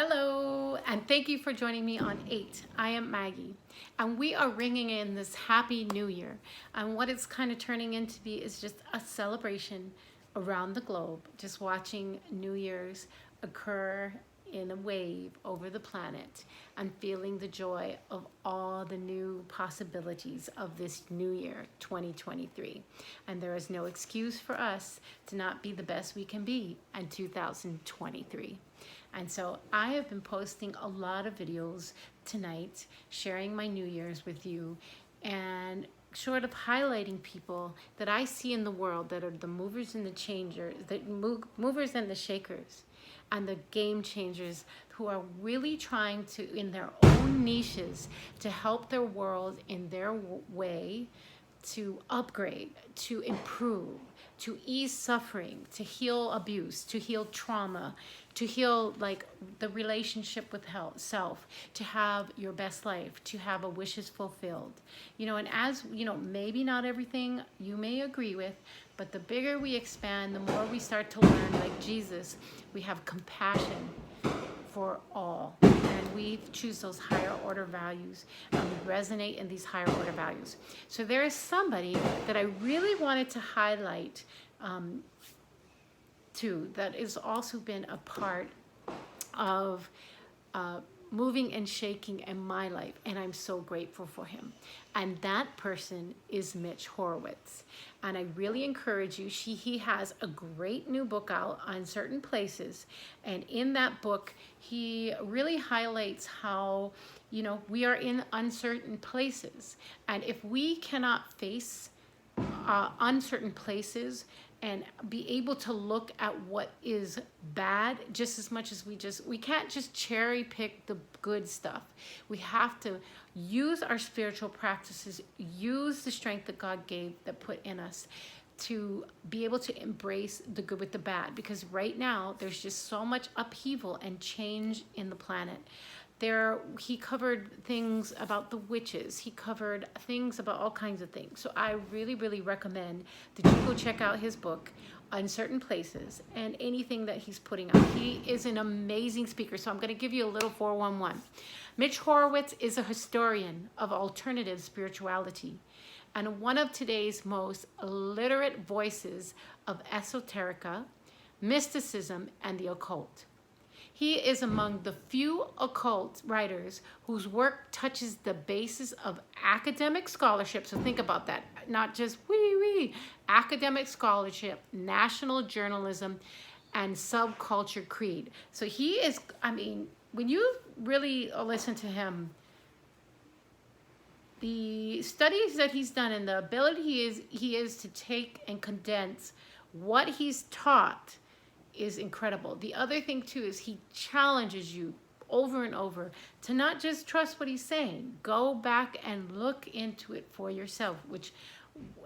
Hello, and thank you for joining me on 8. I am Maggie, and we are ringing in this happy new year. And what it's kind of turning into be is just a celebration around the globe, just watching New Year's occur in a wave over the planet and feeling the joy of all the new possibilities of this new year, 2023. And there is no excuse for us to not be the best we can be in 2023. And so I have been posting a lot of videos tonight, sharing my New Year's with you and sort of highlighting people that I see in the world that are the movers and the changers, the movers and the shakers, and the game changers who are really trying to, in their own niches, to help their world in their way, to upgrade, to improve, to ease suffering, to heal abuse, to heal trauma, to heal like the relationship with self, to have your best life, to have a wishes fulfilled. And as maybe not everything you may agree with, but the bigger we expand, the more we start to learn like Jesus, we have compassion for all, and we choose those higher order values, and we resonate in these higher order values. So there is somebody that I really wanted to highlight too, that has also been a part of moving and shaking in my life, and I'm so grateful for him. And that person is Mitch Horowitz. And I really encourage you, he has a great new book out on certain places. And in that book, he really highlights how, we are in uncertain places. And if we cannot face uncertain places and be able to look at what is bad just as much as we can't just cherry pick the good stuff. We have to use our spiritual practices, use the strength that God put in us to be able to embrace the good with the bad, because right now there's just so much upheaval and change in the planet. He covered things about the witches. He covered things about all kinds of things. So I really, really recommend that you go check out his book on certain places and anything that he's putting out. He is an amazing speaker. So I'm going to give you a little 411. Mitch Horowitz is a historian of alternative spirituality and one of today's most literate voices of esoterica, mysticism, and the occult. He is among the few occult writers whose work touches the basis of academic scholarship. So think about that, not just academic scholarship, national journalism, and subculture creed. So he is, when you really listen to him, the studies that he's done and the ability he is to take and condense what he's taught is incredible. The other thing too is he challenges you over and over to not just trust what he's saying. Go back and look into it for yourself,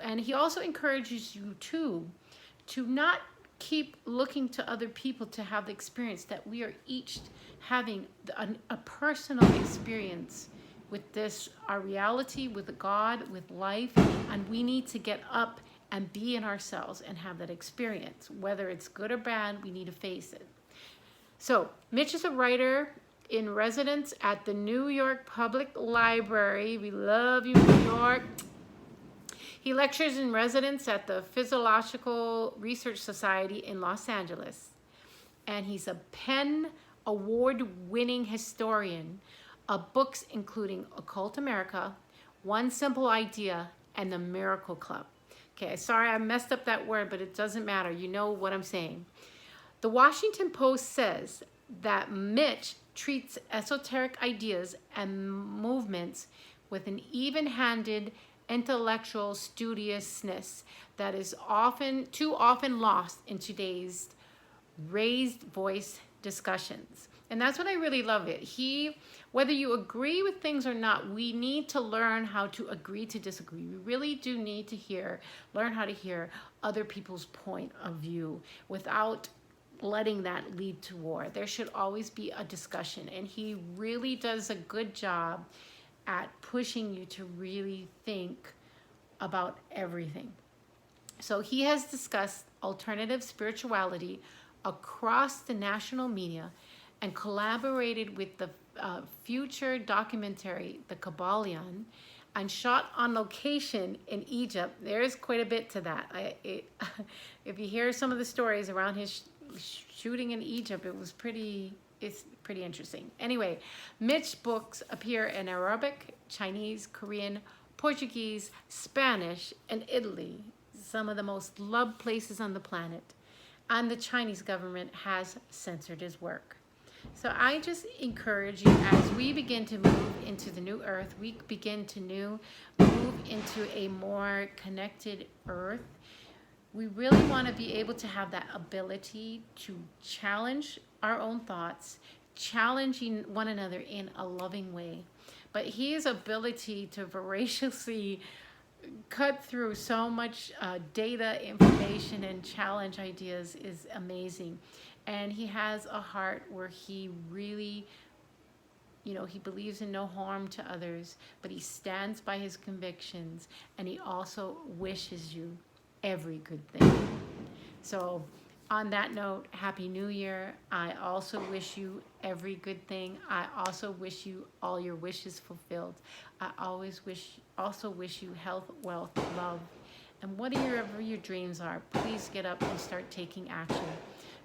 and he also encourages you to not keep looking to other people to have the experience, that we are each having a personal experience with this, our reality, with God, with life, and we need to get up and be in ourselves and have that experience. Whether it's good or bad, we need to face it. So Mitch is a writer in residence at the New York Public Library. We love you, New York. He lectures in residence at the Physiological Research Society in Los Angeles. And he's a PEN award-winning historian of books including Occult America, One Simple Idea, and The Miracle Club. Okay, sorry I messed up that word, but it doesn't matter. You know what I'm saying. The Washington Post says that Mitch treats esoteric ideas and movements with an even-handed intellectual studiousness that is too often lost in today's raised voice discussions. And that's what I really love it. Whether you agree with things or not, we need to learn how to agree to disagree. We really do need to learn how to hear other people's point of view without letting that lead to war. There should always be a discussion, and he really does a good job at pushing you to really think about everything. So he has discussed alternative spirituality across the national media and collaborated with the future documentary, The Kabbalion, and shot on location in Egypt. There's quite a bit to that. If you hear some of the stories around his shooting in Egypt, it's pretty interesting. Anyway, Mitch's books appear in Arabic, Chinese, Korean, Portuguese, Spanish, and Italy, some of the most loved places on the planet. And the Chinese government has censored his work. So I just encourage you, as we begin to move into the new earth, we begin to move into a more connected earth. We really want to be able to have that ability to challenge our own thoughts, challenging one another in a loving way. But his ability to voraciously cut through so much data, information, and challenge ideas is amazing. And he has a heart where he really, he believes in no harm to others, but he stands by his convictions, and he also wishes you every good thing. So on that note, Happy New Year. I also wish you every good thing. I also wish you all your wishes fulfilled. I also wish you health, wealth, love, and whatever your dreams are, please get up and start taking action.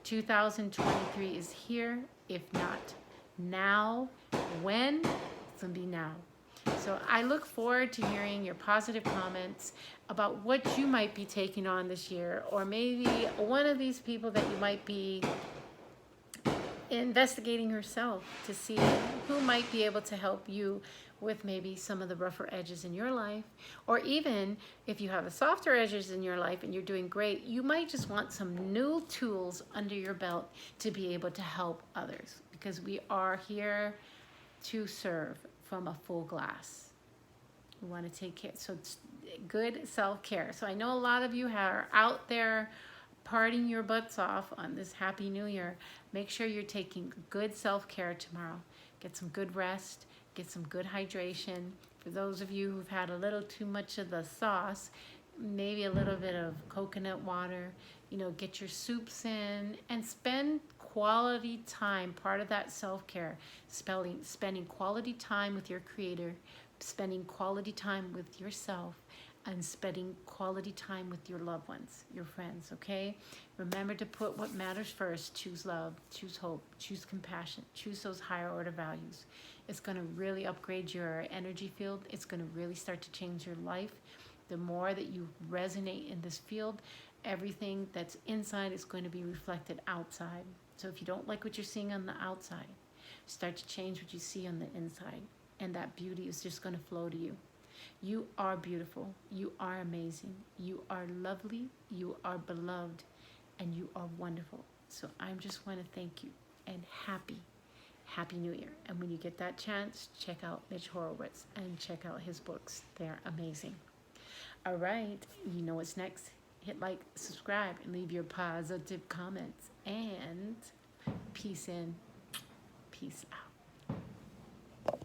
2023 is here. If not now, when? It's gonna be now. So I look forward to hearing your positive comments about what you might be taking on this year, or maybe one of these people that you might be investigating yourself to see who might be able to help you with maybe some of the rougher edges in your life. Or even if you have the softer edges in your life and you're doing great, you might just want some new tools under your belt to be able to help others, because we are here to serve from a full glass. We want to take care. So it's good self-care. So I know a lot of you are out there partying your butts off on this Happy New Year. Make sure you're taking good self-care tomorrow. Get some good rest. Get some good hydration. For those of you who've had a little too much of the sauce, maybe a little bit of coconut water, get your soups in, and spend quality time. Part of that self-care, spending quality time with your Creator, spending quality time with yourself, and spending quality time with your loved ones, your friends, okay? Remember to put what matters first. Choose love, choose hope, choose compassion, choose those higher order values. It's going to really upgrade your energy field. It's going to really start to change your life. The more that you resonate in this field, everything that's inside is going to be reflected outside. So if you don't like what you're seeing on the outside, start to change what you see on the inside, and that beauty is just going to flow to you. You are beautiful. You are amazing. You are lovely. You are beloved, and you are wonderful. So I just want to thank you, and Happy New Year. And when you get that chance, check out Mitch Horowitz and check out his books. They're amazing. All right, you know what's next. Hit like, subscribe, and leave your positive comments. And peace in, peace out.